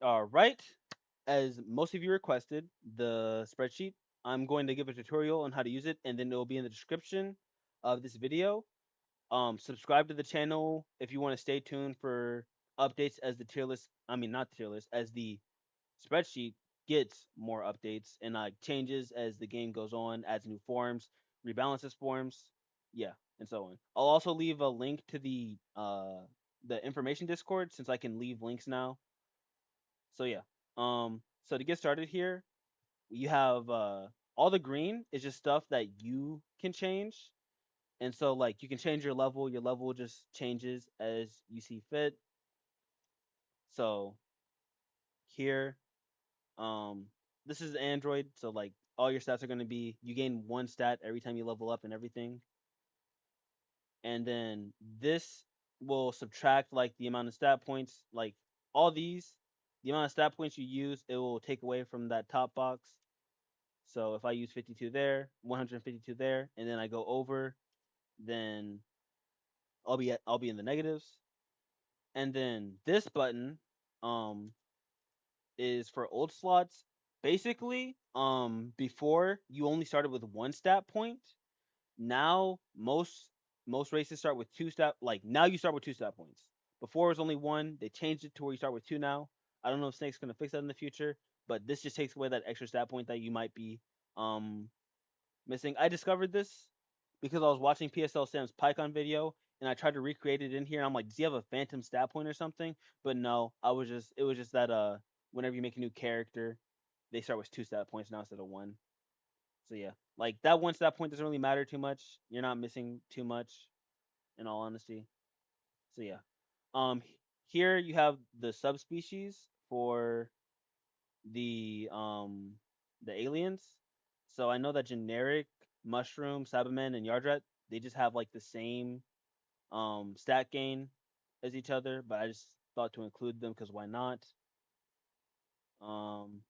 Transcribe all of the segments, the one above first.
All right. As most of you requested, the spreadsheet, I'm going to give a tutorial on how to use it, and then it will be in the description of this video. Subscribe to the channel if you want to stay tuned for updates as the tier list. I mean, not tier list, as the spreadsheet gets more updates and changes as the game goes on, adds new forms, rebalances forms, yeah, and so on. I'll also leave a link to the information Discord since I can leave links now. So yeah. So to get started here, you have all the green is just stuff that you can change. And so like you can change your level just changes as you see fit. So here, um this is Android, so like all your stats are gonna be you gain one stat every time you level up and everything. And then this will subtract like the amount of stat points, like all these, the amount of stat points you use, it will take away from that top box. So if I use 52 there, 152 there, and then I go over, then I'll be in the negatives. And then this button um is for old slots. Basically, before you only started with one stat point. Now most races start with two stat, like now you start with two stat points. Before it was only one, they changed it to where you start with two now. I don't know if Snake's gonna fix that in the future, but this just takes away that extra stat point that you might be um missing. I discovered this because I was watching PSL Sam's PyCon video and I tried to recreate it in here. And I'm like, does he have a phantom stat point or something? But no, it was just that whenever you make a new character, they start with two stat points now instead of one. So yeah, like that one stat point doesn't really matter too much. You're not missing too much, in all honesty. So yeah, here you have the subspecies for the um the aliens. So I know that generic mushroom, Cybermen, and Yardrat, they just have like the same stat gain as each other, but I just thought to include them because why not? Um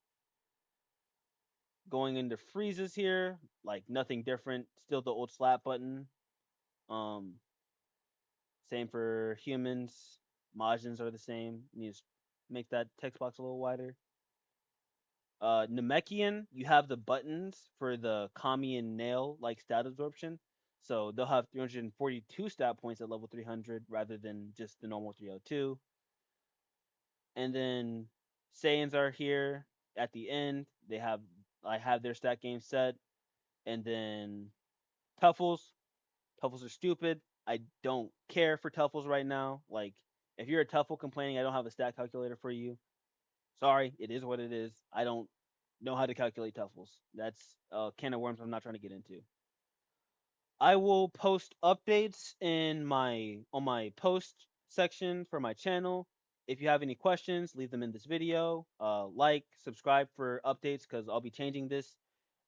Going into freezes here, like nothing different, still the old slap button. Um Same for humans. Majins are the same. You just make that text box a little wider. Namekian, you have the buttons for the Kami and Nail like stat absorption. So they'll have 342 stat points at level 300 rather than just the normal 302. And then Saiyans are here at the end. I have their stat game set. And then Tuffles. Tuffles are stupid. I don't care for Tuffles right now. Like, if you're a Tuffle complaining I don't have a stat calculator for you, sorry, it is what it is. I don't know how to calculate Tuffles. That's a can of worms I'm not trying to get into. I will post updates in my post section for my channel. If you have any questions, leave them in this video. Like, subscribe for updates because I'll be changing this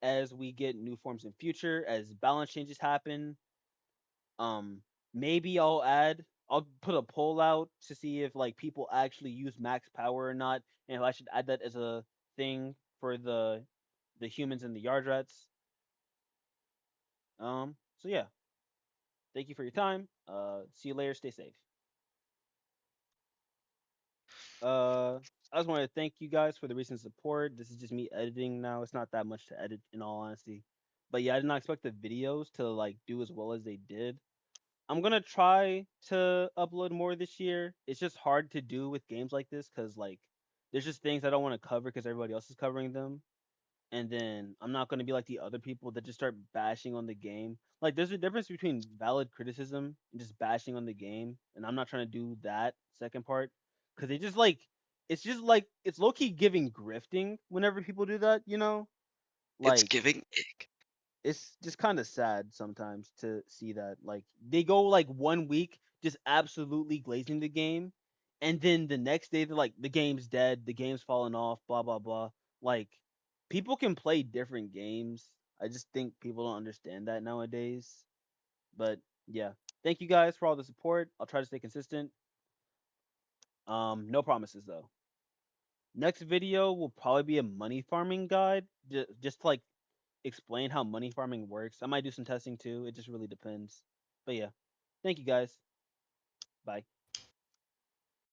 as we get new forms in future, as balance changes happen. Um, Maybe I'll put a poll out to see if like people actually use max power or not, and if I should add that as a thing for the humans and the yard rats. So yeah, thank you for your time. See you later. Stay safe. Uh, I just want to thank you guys for the recent support. This is just me editing now. It's not that much to edit, in all honesty. But yeah, I did not expect the videos to like do as well as they did. I'm gonna try to upload more this year. It's just hard to do with games like this because like there's just things I don't want to cover because everybody else is covering them, and then I'm not gonna be like the other people that just start bashing on the game. Like there's a difference between valid criticism and just bashing on the game, and I'm not trying to do that second part because it's just like it's low key giving grifting whenever people do that. It's Like giving ick. it's just kind of sad sometimes to see that like they go like 1 week just absolutely glazing the game, and then the next day they're like the game's dead, the game's fallen off, blah blah blah. Like people can play different games. I just think people don't understand that nowadays. But yeah, thank you guys for all the support. I'll try to stay consistent. No promises though. Next video will probably be a money farming guide, just to like explain how money farming works. I might do some testing too. It just really depends. But yeah, thank you guys. Bye.